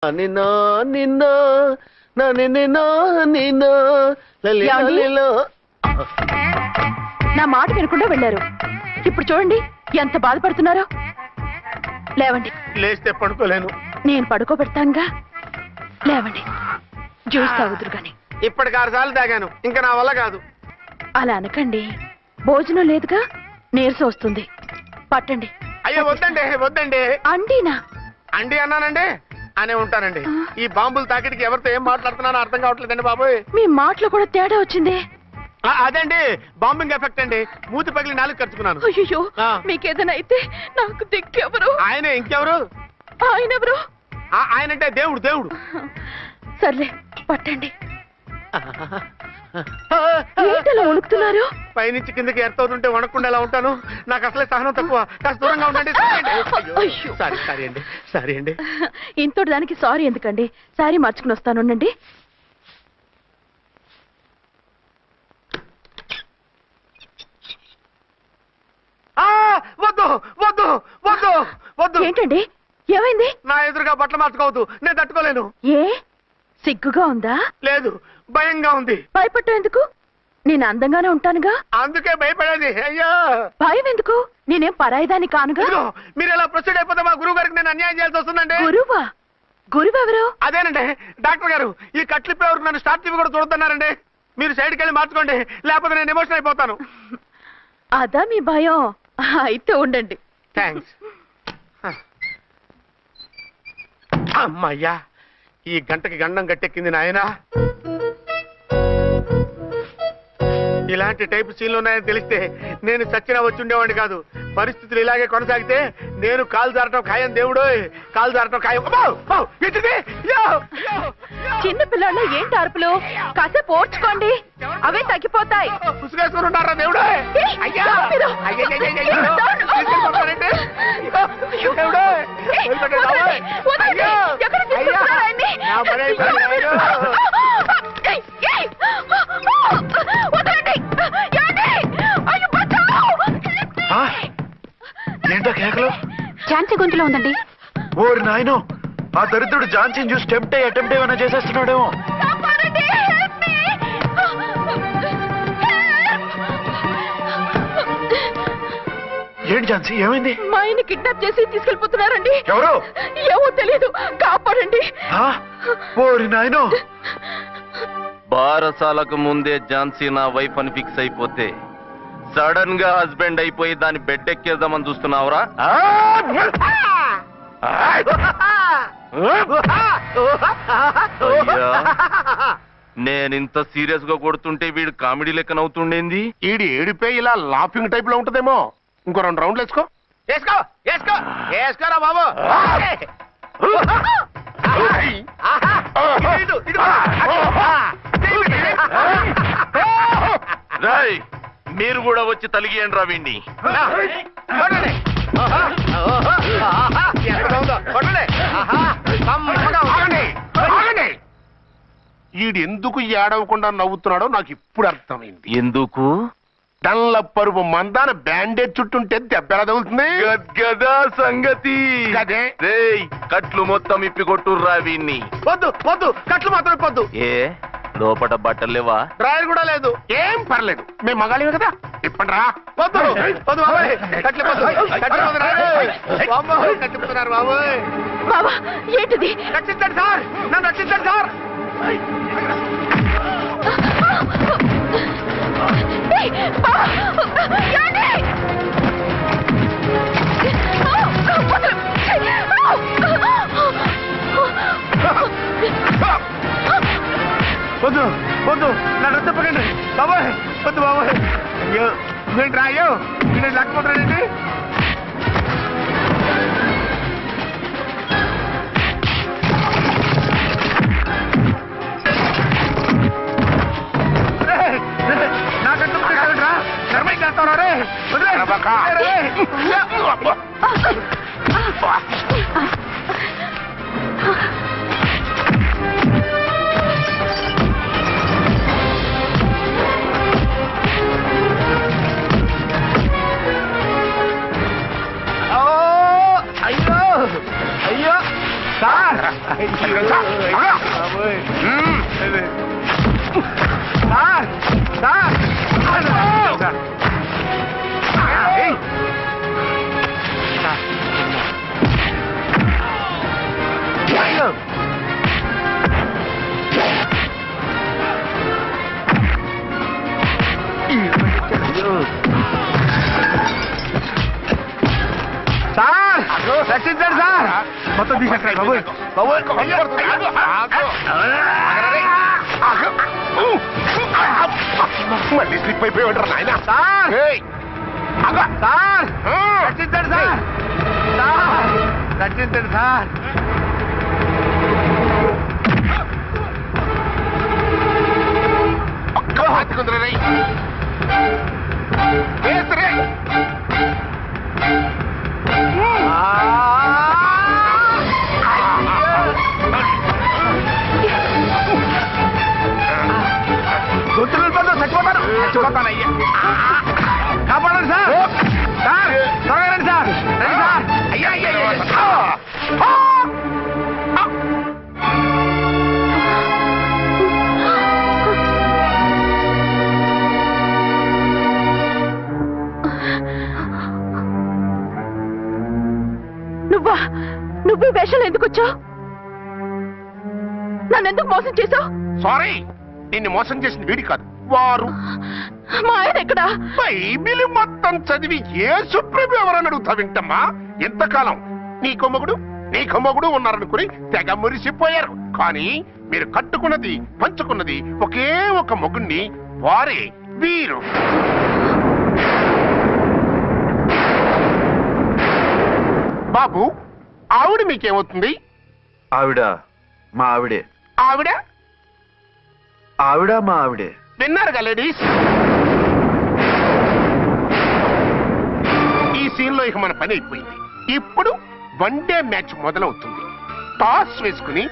నిన్న నిన్న నిన్న నిన్న నా మాట వినకుండా వెళ్ళారు. ఇప్పుడు చూడండి ఎంత బాధపడుతున్నారో. లేవండి. లేస్తే పడుకోలేను. నేను పడుకోబెడతానుగా. లేవండి, జ్యూస్ తాగుదురు గాని. ఇప్పటికి 6 సార్లు తాగాను, ఇంకా నా వల్ల కాదు. అలా అనకండి, భోజనం లేదుగా, నీరసం వస్తుంది. పట్టండి. అయ్యో వద్దండి వద్దండి. అండినా? అండి అన్నానండి, అనే ఉంటానండి. ఈ బాంబులు తాకిడికి ఎవరితో ఏం మాట్లాడుతున్నానో అర్థం కావట్లేదండి బాబోయ్. మీ మాటలో కూడా తేడా వచ్చింది. అదండి బాంబింగ్ ఎఫెక్ట్ అండి. మూతి పగిలి 4 ఖర్చుకున్నాను. అయ్యో, మీకేదైనా అయితే నాకు దిక్కెవరు? ఆయనే, ఇంకెవరు? ఆయన ఎవరు? ఆయనంటే దేవుడు. దేవుడు. సర్లే, పట్టండి. ఏంటలా వణుకుతున్నారు? పైనుంచి కిందకి ఎర్తవుతుంటే వణకుండా ఎలా ఉంటాను? నాకు అసలే సహనం తక్కువ. కాస్త దూరంగా ఉండండి. సారీ అండి. ఇంతటి దానికి సారీ ఎందుకండి? సారీ మార్చుకుని వస్తాను. ఉండండి. వద్దు వద్దు వద్దు వద్దు. ఏంటండి, ఏమైంది? నా ఎదురుగా బట్టలు మార్చుకోవద్దు, నేను తట్టుకోలేను. ఏ, సిగ్గుగా ఉందా? లేదు, భయంగా ఉంది. భయపట్టు ఎందుకు? నేను అందంగానే ఉంటానుగా. అందుకే భయపడేది. అయ్యో, భయం ఎందుకు? నేనేం పరాయిదాన్ని కానుగా. మీరు ఎలా ప్రొసీడ్ అయిపోతే మా గురువు గారికి నేను అన్యాయం చేయాల్సి వస్తుందండి. గురువా? గురువెవరు? అదేనండి డాక్టర్ గారు. ఈ కట్లిప్పే వరకు నన్ను స్టార్ట్ టీవీ కూడా చూడొద్దన్నారండి. మీరు సైడ్కి వెళ్ళి మార్చుకోండి, లేకపోతే నేను ఎమోషన్ అయిపోతాను. అదా మీ భయం? అయితే ఉండండి. థ్యాంక్స్. అమ్మయ్యా, ఈ గంటకి గండం గట్టెక్కింది నాయనా. ఇలాంటి టైప్ సీన్లు ఉన్నాయని తెలిస్తే నేను చచ్చినా వచ్చి ఉండేవాడిని కాదు. పరిస్థితులు ఇలాగే కొనసాగితే నేను కాలు జారటం ఖాయం. దేవుడు, కాలు జారటం ఖాయం. చిన్న పిల్లలు ఏంటి అరుపులు? కాసేపు ఓర్చుకోండి, అవే తగ్గిపోతాయి. పుసుకేసుకుని ఉంటారా దేవుడు? ఏంటో కేకలు? ఝాన్సీ గొంతులో ఉందండి. ఓరి నాయనో, ఆ దరిద్రుడు ఝాన్సీని చూసి అటెంప్ట్ ఏమైనా చేసేస్తున్నాడేమో. ఏంటి ఝాన్సీ, ఏమైంది? మా ఆయన కిడ్నాప్ చేసి తీసుకెళ్ళిపోతున్నారండి. ఎవరు? ఏమో తెలియదు, కాపాడండి. ఓరి నాయనో. బారసాలకు ముందే ఝాన్సీ నా వైఫ్ అని ఫిక్స్ అయిపోతే సడన్ గా హస్బెండ్ అయిపోయి దాన్ని బెడ్ ఎక్కేద్దామని చూస్తున్నావురా? నేనింత సీరియస్ గా కొడుతుంటే వీడు కామెడీ లెక్క నవ్వుతుండేంది? ఈడి ఏడిపోయి ఇలా లాఫింగ్ టైప్ లో ఉంటదేమో. ఇంకో 2 రౌండ్లు వేసుకోరా బాబు. రాయ్, మీరు కూడా వచ్చి తలిగియండి రా వీణ్ణి. ఈడు ఎందుకు ఏడవకుండా నవ్వుతున్నాడో నాకు ఇప్పుడు అర్థమైంది. ఎందుకు? డల్ల పరుపు మందాన బ్యాండేజ్ చుట్టుంటే దెబ్బ ఎలా తగులుతుంది? గదా సంగతి. రేయ్, కట్లు మొత్తం ఇప్పి కొట్టుర్రా వీణ్ణి. వద్దు వద్దు, కట్లు మాత్రం ఇప్పొద్దు. ఏ, లోపట బట్టలు లేవా? డ్రాయర్ కూడా లేదు. ఏం పర్లేదు, మేము మగాళివే కదా. ఇప్పండి రా. వద్దు వద్దు బాబాయ్, కట్లిపోతున్నారు బాబాయ్. బాబా, ఏంటిది? రక్షించండి సార్, నన్ను రక్షించండి సార్. వద్దు వద్దు, నన్ను రచ్చపకండి బాబాయ్. వద్దు బాబాయ్. అయ్యో, నేను రాయో, నేను లేకపోతానండి. నాకంటే రా, నర్మై చేస్తావు రే. రక్షించండి సార్. మొత్తం తీసేస్తాయి బాబోయ్. మళ్ళీ స్లిప్ అయిపోయి ఉంటారు నాయన. సార్ సార్ రక్షించండి సార్. సార్ రక్షించండి సార్. ఒక్క హాతికుందరై వేసరే. చచ్చిపోతానయ్యా. కాపాడండి సార్. సార్ త్వరగా రండి సార్. రండి సార్. అయ్యా అయ్యా. నువ్వు ఈ వేషాలు ఎందుకు వచ్చావు? నన్ను ఎందుకు మోసం చేశావు? సారీ, నిన్ను మోసం చేసిన వీడి కాదు, వారు. మా ఆయన ఎక్కడా? బైబిల్ మొత్తం చదివి యేసు ప్రభు ఎవరని అడుగుతా వింటమ్మా. ఎంతకాలం నీకో మొగుడు ఉన్నారనుకుని తెగ మురిసిపోయారు. కానీ మీరు కట్టుకున్నది పంచుకున్నది ఒకే ఒక మొగుణ్ణి, వారే వీరు. బాబు, ఆవిడ మీకేమవుతుంది? ఆవిడ మా ఆవిడే. ఆవిడ ఆవిడ మా ఆవిడే. విన్నారుగా లేడీస్, ఈ సీన్ లో ఇక మన పని అయిపోయింది. ఇప్పుడు వన్ డే మ్యాచ్ మొదలవుతుంది. టాస్ వేసుకుని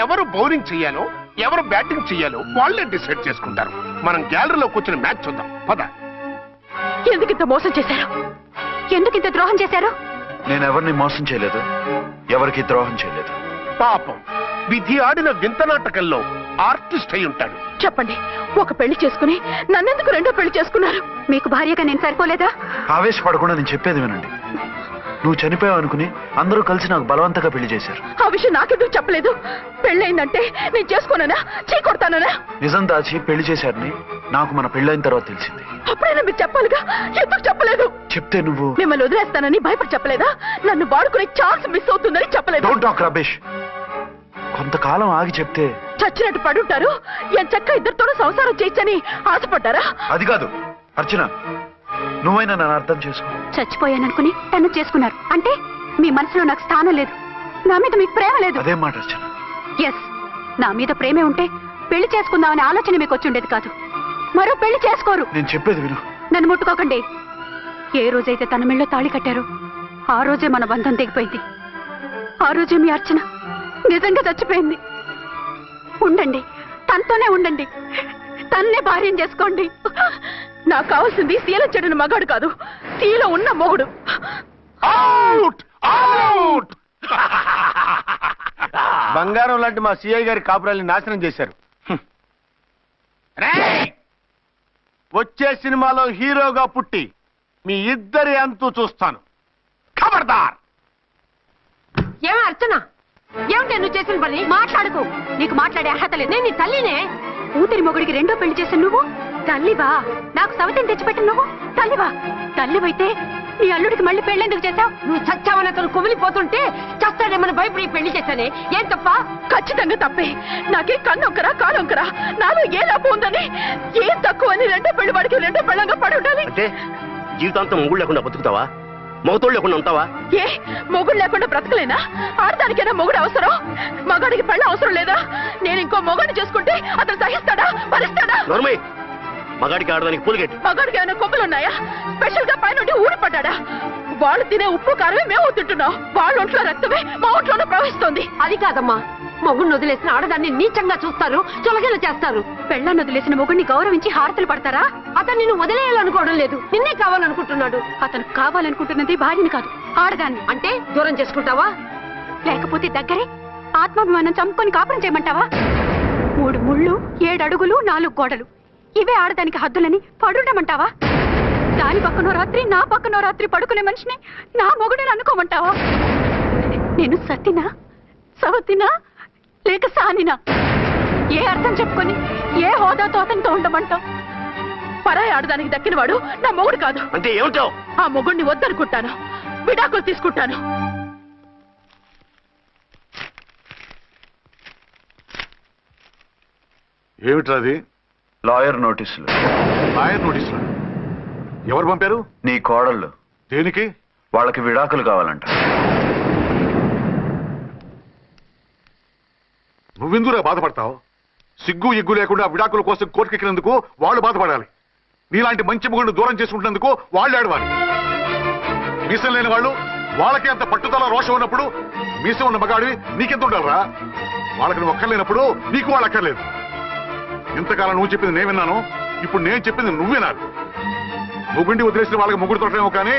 ఎవరు బౌలింగ్ చెయ్యాలో ఎవరు బ్యాటింగ్ చెయ్యాలో వాళ్ళే డిసైడ్ చేసుకుంటారు. మనం గ్యాలరీలో కూర్చుని మ్యాచ్ చూద్దాం. పద. ఎందుకింత మోసం చేశారు? ఎందుకింత ద్రోహం చేశారు? నేను ఎవరిని మోసం చేయలేదు, ఎవరికి ద్రోహం చేయలేదు. పాపం, విధి ఆడిన వింత నాటకంలో ఆర్టిస్ట్ అయి ఉంటాడు. చెప్పండి, ఒక పెళ్లి చేసుకుని నన్నెందుకు రెండో పెళ్లి చేసుకున్నారు? మీకు భార్యగా నేను సరిపోలేదా? ఆవేశపడకుండా నేను చెప్పేది వినండి. నువ్వు చనిపోయావు అనుకుని అందరూ కలిసి నాకు బలవంతంగా పెళ్లి చేశారు. ఆ విషయం నాకెందుకు చెప్పలేదు? పెళ్ళయిందంటే నేను చేసుకోనన్నా, చీకొడతానన్నా? నిజం దాచి పెళ్లి చేశారని నాకు మన పెళ్ళైన తర్వాత తెలిసింది. అప్పుడైనా మీరు చెప్పాలిగా, ఎందుకు చెప్పలేదు? చెప్తే నువ్వు మిమ్మల్ని వదిలేస్తానని భయపడి చెప్పలేదా? నన్ను వాడుకునే ఛాన్స్ మిస్ అవుతుందని చెప్పలేదు. Don't talk రబేష్. కొంతకాలం ఆగి చెప్తే చచ్చినట్టు పడుంటారు. ఎంచక్క ఇద్దరితోనూ సంసారం చేయొచ్చని ఆశపడ్డారా? అది కాదు అర్చన, నువ్వైనా నన్ను అర్థం చేసుకో. చచ్చిపోయాననుకుని తను చేసుకున్నారు అంటే మీ మనసులో నాకు స్థానం లేదు, నా మీద మీకు ప్రేమ లేదు. అదే మాట అర్చన. ఎస్, నా మీద ప్రేమే ఉంటే పెళ్లి చేసుకుందామనే ఆలోచన మీకు వచ్చి ఉండేది కాదు. మరో పెళ్లి చేసుకోరు. నేను చెప్పేది విను. నన్ను ముట్టుకోకండి. ఏ రోజైతే తన మెళ్ళో తాళి కట్టారో ఆ రోజే మన బంధం తెగిపోయింది. ఆ రోజే మీ అర్చన నిజంగా చచ్చిపోయింది. ఉండండి, తనతోనే ఉండండి, తన్నే భార్యం చేసుకోండి. నాకు కావాల్సింది శీల చెడున మగాడు కాదు, శీల ఉన్న మొగుడు. Out out. బంగారం లాంటి మా సిఐ గారి కాపురాల్ని నాశనం చేశారు. వచ్చే సినిమాలో హీరోగా పుట్టి మీ ఇద్దరి అంతు చూస్తాను. ఖబర్దార్. ఏమో అర్చన, ఏమిటి నువ్వు చేసిన పని? మాట్లాడుకో, నీకు మాట్లాడే అర్హత లేదు. నేను నీ తల్లినే. కూతురి మొగుడికి రెండో పెళ్లి చేసిన నువ్వు తల్లివా? నాకు సవతిని తెచ్చిపెట్టిన నువ్వు తల్లివా? తల్లివైతే నీ అల్లుడికి మళ్ళీ పెళ్ళెందుకు చేశావు? నువ్వు చచ్చావని అతను కుమిలిపోతుంటే చస్తాడేమని భయపడి పెళ్లి చేశానే, ఏం తప్ప? ఖచ్చితంగా తప్పే. నాకే కన్నొక్కరా కాలొక్కరా, నాలో ఏ లాభం ఉందని, ఏం తక్కువ అని రెండో పెళ్లి వాడికి రెండో పెళ్ళంగా పడి ఉండాలి. అంటే జీవితాంతం మొగుడు లేకుండా బతుకుతావా? మొగతోడు లేకుండా ఉంటావా? ఏ మొగుడు లేకుండా బ్రతకలేనా? ఆడదానికైనా మొగుడు అవసరం, మగాడికి పెళ్ళ అవసరం లేదా? నేను ఇంకో మొగాడిని చేసుకుంటే అతను సహిస్తాడా, భరిస్తాడా? నోర్మై, మగాడికి ఆడదానికి పూలిగెట్టు. మగాడికి ఏమైనా కొమ్ములున్నాయా? స్పెషల్ గా పైనుండి ఊరి పడ్డాడా? వాళ్ళు తినే ఉప్పు కారమే మేము తింటున్నాం, వాళ్ళ ఒంట్లో రక్తమే మా ఒంట్లోనే ప్రవహిస్తోంది. అది కాదమ్మా, మొగుడిని వదిలేసిన ఆడదాన్ని నీచంగా చూస్తారు, చులకన చేస్తారు. పెళ్ళాన్ని వదిలేసిన మొగుడిని గౌరవించి హారతలు పడతారా? అతను నిన్ను వదిలేయాలనుకోవడం లేదు, నిన్నే కావాలనుకుంటున్నాడు. అతను కావాలనుకుంటున్నది భార్యని కాదు, ఆడదాన్ని. అంటే దూరం చేసుకుంటావా? లేకపోతే దగ్గరే ఆత్మాభిమానం చంపుకొని కాపురం చేయమంటావా? 3 ముళ్ళు 7 అడుగులు 4 గోడలు ఇవే ఆడదానికి హద్దులని పడుండమంటావా? దాని పక్కనో రాత్రి నా పక్కనో రాత్రి పడుకునే మనిషిని నా మొగుడని అనుకోమంటావా? నేను సత్తినా సవతినా లేక సానినా? ఏ అర్థం చెప్పుకొని ఏ హోదాతో అతనితో ఉండమంటావు? పరాయి ఆడదానికి దక్కినవాడు నా మొగుడు కాదు. అంటే ఏమిటావు? ఆ మొగుడిని వద్దనుకుంటాను, విడాకులు తీసుకుంటాను. ఏమిట్రాది? లాయర్ నోటీసులు. లాయర్ నోటీసులు ఎవరు పంపారు? నీ కోడళ్ళు. దేనికి? వాళ్ళకి విడాకులు కావాలంట. నువ్వెందుకురా బాధపడతావు? సిగ్గు ఎగ్గు లేకుండా విడాకుల కోసం కోర్టుకెక్కినందుకు వాళ్ళు బాధపడాలి. నీలాంటి మంచి మొగుడిని దూరం చేసుకుంటున్నందుకు వాళ్ళు ఏడవాలి. మీసం లేని వాళ్ళు వాళ్ళకి అంత పట్టుదల రోషం ఉన్నప్పుడు మీసం ఉన్న మగాడివి నీకెంత ఉండాలరా? వాళ్ళకి నువ్వు ఒక్కర్లేనప్పుడు నీకు వాళ్ళు అక్కర్లేదు. ఇంతకాలం నువ్వు చెప్పింది నేను విన్నాను, ఇప్పుడు నేను చెప్పింది నువ్వు వినాలి. మొగుండి వదిలేసిన వాళ్ళకి మొగుడు తోటేమో కానీ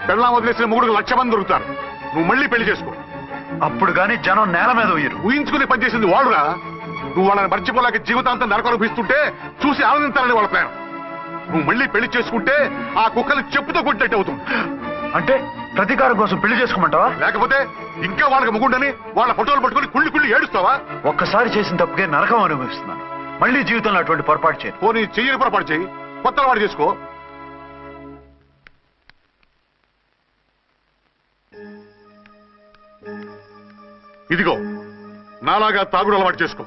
పెళ్ళాం వదిలేసిన మొగుడికి 1,00,000 మంది దొరుకుతారు. నువ్వు మళ్ళీ పెళ్లి చేసుకో. అప్పుడు గాని జనం నేల మీద ఉయ్యరు. ఊహించుకుని పనిచేసింది వాళ్ళురా. నువ్వు వాళ్ళని మర్చిపోలేక జీవితాంతం నరకనుభవిస్తుంటే చూసి ఆనందించాలని వాళ్ళ ప్లాన్. నువ్వు మళ్ళీ పెళ్లి చేసుకుంటే ఆ కుక్కలు చెప్పుతో కొట్టినట్టు అవుతుంది. అంటే ప్రతీకారం కోసం పెళ్లి చేసుకోమంటావా? లేకపోతే ఇంకా వాళ్ళకి మొగుండని వాళ్ళ ఫోటోలు పట్టుకుని కుళ్ళి కుళ్ళి ఏడుస్తావా? ఒక్కసారి చేసిన తప్పుకే నరకం అనుభవిస్తున్నాను. మళ్ళీ జీవితంలో అటువంటి పొరపాటు చేయను. పోనీ చెయ్యని పొరపాటు చేయి, కొత్త వాడు చేసుకో. ఇదిగో నాలాగా తాగుడు అలవాటు చేసుకో.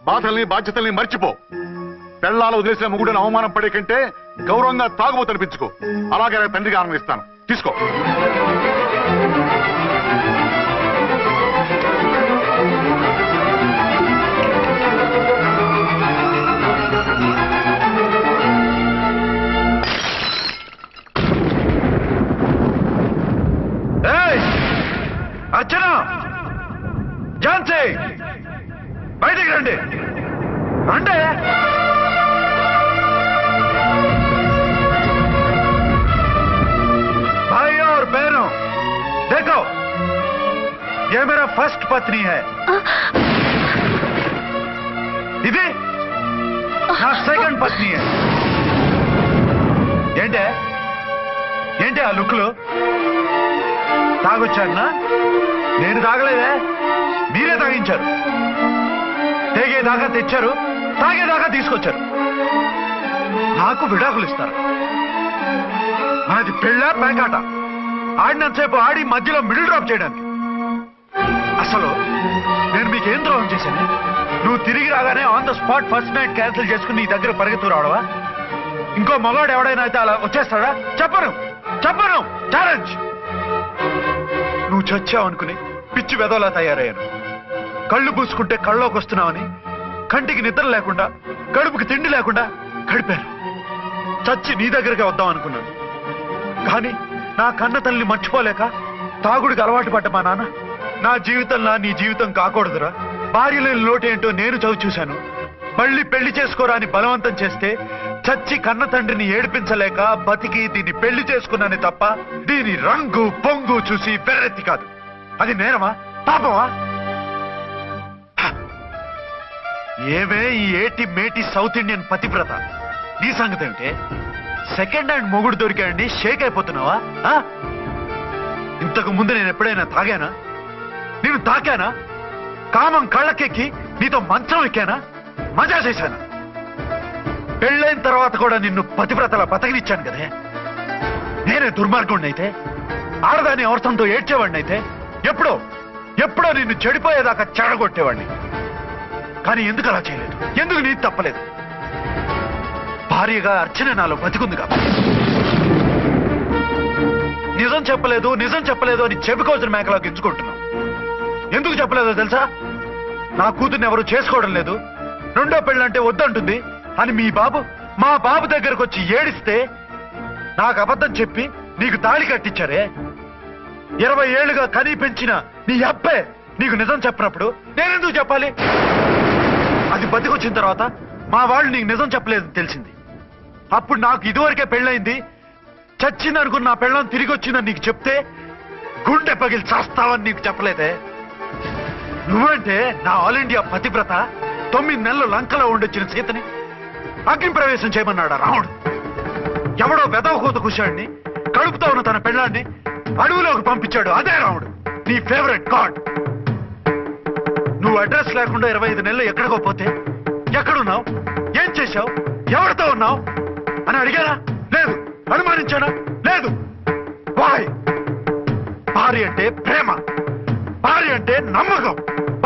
బాధల్ని బాధ్యతల్ని మర్చిపో. పెళ్ళాలు వదిలేసిన మొగుడని అవమానం పడే కంటే గౌరవంగా తాగుబోతు అనిపించుకో. అలాగే తండ్రికి ఆనందిస్తాను. తీసుకో. అర్చన, ఝాన్సీ, బయటికి రండి. అంటే भाई और बहनों, देखो ये मेरा फर्स्ट पत्नी है, ఇది నా సెకండ్ పత్ని. ఏంటి ఆ లుక్లు? తాగొచ్చానా? నేను తాగలేదే, మీరే తాగించారు. తెగేదాకా తెచ్చారు, తాగేదాకా తీసుకొచ్చారు. నాకు విడాకులు ఇస్తారు. అది పెళ్ళ పేకాట. ఆడినంతసేపు ఆడి మధ్యలో మిడిల్ డ్రాప్ చేయడానికి. అసలు నేను మీకేం ద్రోహం చేశాను? నువ్వు తిరిగి రాగానే on the spot first night cancel చేసుకుని నీ దగ్గర పరిగెత్తు రావడవా? ఇంకో మగాడు ఎవడైనా అయితే అలా వచ్చేస్తాడా? చెప్పను ఛాలెంజ్. నువ్వు చచ్చావు అనుకుని పిచ్చి వెదవలా తయారయ్యాను. కళ్ళు పూసుకుంటే కళ్ళలోకి వస్తున్నావని కంటికి నిద్ర లేకుండా కడుపుకి తిండి లేకుండా గడిపాను. చచ్చి నీ దగ్గరికి వద్దాం అనుకున్నాను. కానీ నా కన్న తల్లిని మర్చిపోలేక తాగుడికి అలవాటు పడ్డ మా నాన్న నా జీవితంలా నీ జీవితం కాకూడదురా, భార్య లేని లోటేంటో నేను చవి చూశాను, మళ్ళీ పెళ్లి చేసుకోరా అని బలవంతం చేస్తే చచ్చి కన్న తండ్రిని ఏడిపించలేక బతికి దీన్ని పెళ్లి చేసుకున్నానే తప్ప దీని రంగు పొంగు చూసి వెర్రెత్తి కాదు. అది నేరమా పాపమా? ఏమే ఈ ఏటి మేటి సౌత్ ఇండియన్ పతివ్రత, నీ సంగతి ఏమిటే? సెకండ్ హ్యాండ్ మొగుడు దొరికాయండి షేక్ అయిపోతున్నావా? ఇంతకు ముందు నేను ఎప్పుడైనా తాగానా? నేను తాకానా? కామం కళ్ళకెక్కి నీతో మంచం ఎక్కానా? మజా చేశానా? పెళ్ళైన తర్వాత కూడా నిన్ను పతివ్రతలా బతకనిచ్చాను కదే. నేనే దుర్మార్గుడిని అయితే, ఆడదాన్ని అవసరంతో ఏడ్చేవాడిని అయితే ఎప్పుడో నిన్ను చెడిపోయేదాకా చెడగొట్టేవాడిని. కానీ ఎందుకు అలా చేయలేదు? ఎందుకు నీది తప్పలేదు? భార్యగా అర్చన నాలో బతికుంది కాబట్టి. నిజం చెప్పలేదు అని చెప్పుకోవాల్సిన మేకలాగా ఇచ్చుకుంటున్నావు. ఎందుకు చెప్పలేదో తెలుసా? నా కూతుర్ని ఎవరు చేసుకోవడం లేదు, రెండో పెళ్ళంటే వద్దంటుంది అని మా బాబు దగ్గరకు వచ్చి ఏడిస్తే నాకు అబద్ధం చెప్పి నీకు తాళి కట్టించారే. 20 ఏళ్లుగా కనీ పెంచిన నీ అబ్బే నీకు నిజం చెప్పినప్పుడు నేనెందుకు చెప్పాలి? అది బతికొచ్చిన తర్వాత మా వాళ్ళు నీకు నిజం చెప్పలేదని తెలిసింది. అప్పుడు నాకు ఇదివరకే పెళ్ళయింది, చచ్చిందనుకున్న నా పెళ్ళం తిరిగి వచ్చిందని నీకు చెప్తే గుండె పగిలి చేస్తావని నీకు చెప్పలేదే. నువ్వంటే నా ఆల్ ఇండియా పతివ్రత 9 నెలలు లంకలో ఉండొచ్చిన సీతని అగ్ని ప్రవేశం చేయమన్నాడా రాముడు? ఎవడో వెదవ కూత కుషాడిని కడుపుతో ఉన్న తన పెళ్ళాన్ని అడవిలోకి పంపించాడు అదే రాముడు, నీ ఫేవరెట్ గాడ్. నువ్వు అడ్రస్ లేకుండా 25 నెలలు ఎక్కడికో పోతే ఎక్కడున్నావు, ఏం చేశావు, ఎవరితో ఉన్నావు అని అడిగానా? లేదు. అనుమానించానా? లేదు. వాయ్? భార్య అంటే ప్రేమ, భార్య అంటే నమ్మకం,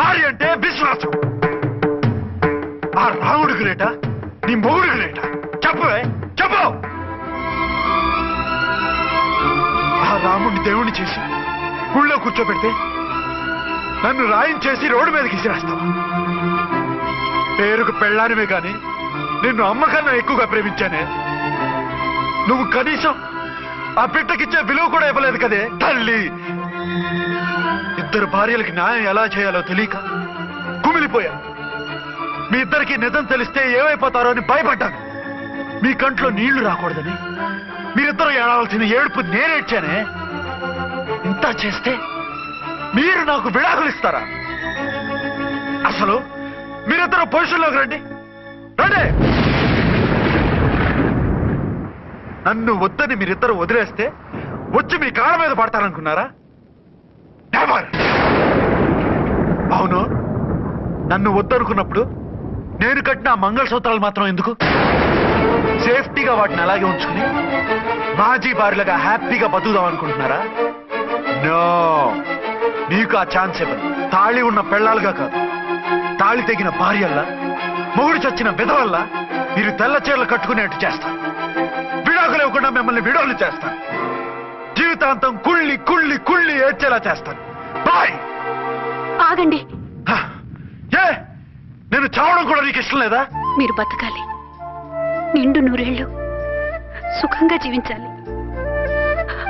భార్య అంటే విశ్వాసం. ఆ రాముడు గ్రేటా, నీ మొగుడు గ్రేటా? చెప్పవే, చెప్పు. ఆ రాముడిని దేవుణ్ణి చేసి గుళ్ళో కూర్చోబెడితే నన్ను రాయించేసి రోడ్డు మీదకి ఇసిరేస్తావా? పేరుకు పెళ్ళానివే కాని నిన్ను అమ్మకన్నా ఎక్కువగా ప్రేమించానే. నువ్వు కనీసం ఆ బిడ్డకిచ్చే విలువ కూడా ఇవ్వలేదు కదే తల్లి. 2 భార్యలకి న్యాయం ఎలా చేయాలో తెలియక కుమిలిపోయా. మీ ఇద్దరికి నిజం తెలిస్తే ఏమైపోతారో అని భయపడ్డాను. మీ కంట్లో నీళ్లు రాకూడదని మీరిద్దరూ ఏడవలసిన ఏడుపు నేనేడ్చానే. ఇంత చేస్తే మీరు నాకు విడాకులు ఇస్తారా? అసలు మీరిద్దరూ పొజిషన్లోకి రండి, రండి. నన్ను వద్దని మీరిద్దరు వదిలేస్తే వచ్చి మీ కాళ్ళ మీద పడతారనుకున్నారా? నెవర్. అవును, నన్ను వద్దనుకున్నప్పుడు నేను కట్టిన మంగళసూత్రాలు మాత్రం ఎందుకు? సేఫ్టీగా వాటిని అలాగే ఉంచుకుని మాజీ భార్యలుగా హ్యాపీగా బతుకుదాం అనుకుంటున్నారా? నో, మీకు ఆ ఛాన్స్ ఇవ్వదు. తాళి ఉన్న పెళ్ళాలుగా కాదు, తాళి తెగిన భార్యల్లా, మొగుడు చచ్చిన విధవల్లా మీరు తెల్ల చీరలు కట్టుకునేట్టు చేస్తాను. విడాకులు ఇవ్వకుండా మిమ్మల్ని విడాకులు చేస్తాను. జీవితాంతం కుళ్ళి కుళ్ళి కుళ్ళి ఏడ్చేలా చేస్తాను. బాయ్. ఆగండి. ఏ, నేను చావడం కూడా నీకు ఇష్టం లేదా? మీరు బతకాలి, నిండు 100 ఏళ్ళు సుఖంగా జీవించాలి.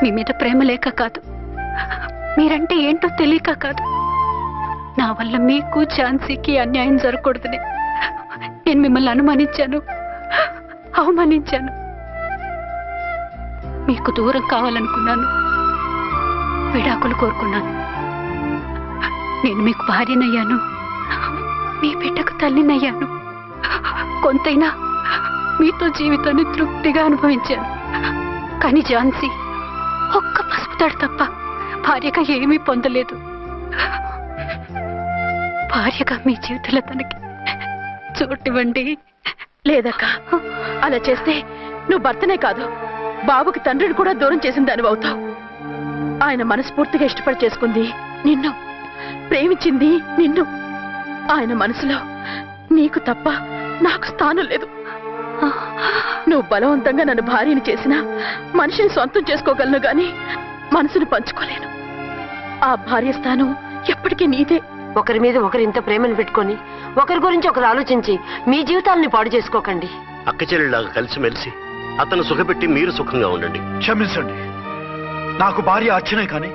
మీ మీద ప్రేమ లేక కాదు, మీరంటే ఏంటో తెలియక కాదు. నా వల్ల మీకు ఝాన్సీకి అన్యాయం జరగకూడదని నేను మిమ్మల్ని అనుమానించాను, అవమానించాను. మీకు దూరం కావాలనుకున్నాను, విడాకులు కోరుకున్నాను. నేను మీకు భార్యనయ్యాను, మీ బిడ్డకు తల్లినయ్యాను. కొంతైనా మీతో జీవితాన్ని తృప్తిగా అనుభవించాను. కానీ ఝాన్సీ ఒక్క పసుపుతాడు తప్ప భార్యగా ఏమీ పొందలేదు. భార్యగా మీ జీవితంలో తనకి చోటివ్వండి. లేదక్క, అలా చేస్తే నువ్వు భర్తనే కాదు, బాబుకి తండ్రిని కూడా దూరం చేసిన దానివి అవుతావు. ఆయన మనస్ఫూర్తిగా ఇష్టపడి చేసుకుంది నిన్ను, ప్రేమించింది నిన్ను. ఆయన మనసులో నీకు తప్ప నాకు స్థానం లేదు. నువ్వు బలవంతంగా నన్ను భార్యని చేసినా మనిషిని సొంతం చేసుకోగలను గాని మనసుని పంచుకోలేను. ఆ భార్య స్థానం ఎప్పటికీ నీదే. ఒకరి మీద ఒకరు ఇంత ప్రేమను పెట్టుకొని ఒకరి గురించి ఒకరు ఆలోచించి మీ జీవితాలని పాడు చేసుకోకండి. అక్క చెల్లెళ్ళలాగా కలిసిమెలిసి అతను సుఖపెట్టి మీరు సుఖంగా ఉండండి. క్షమించండి, నాకు భార్య అర్చనే కానీ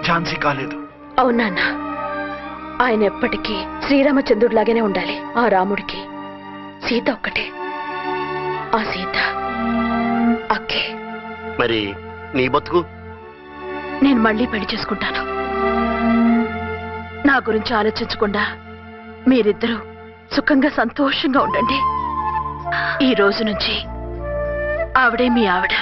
ఝాన్సీ కాలేదు. అవునా? ఆయన ఎప్పటికీ శ్రీరామచంద్రుడిలాగానే ఉండాలి. ఆ రాముడికి సీత ఒక్కటే, ఆ సీత అక్కే. మరి నీ బతుకు? నేను మళ్ళీ పెళ్లి చేసుకుంటాను. నా గురించి ఆలోచించకుండా మీరిద్దరూ సుఖంగా సంతోషంగా ఉండండి. ఈ రోజు నుంచి ఆవిడే మీ ఆవిడ.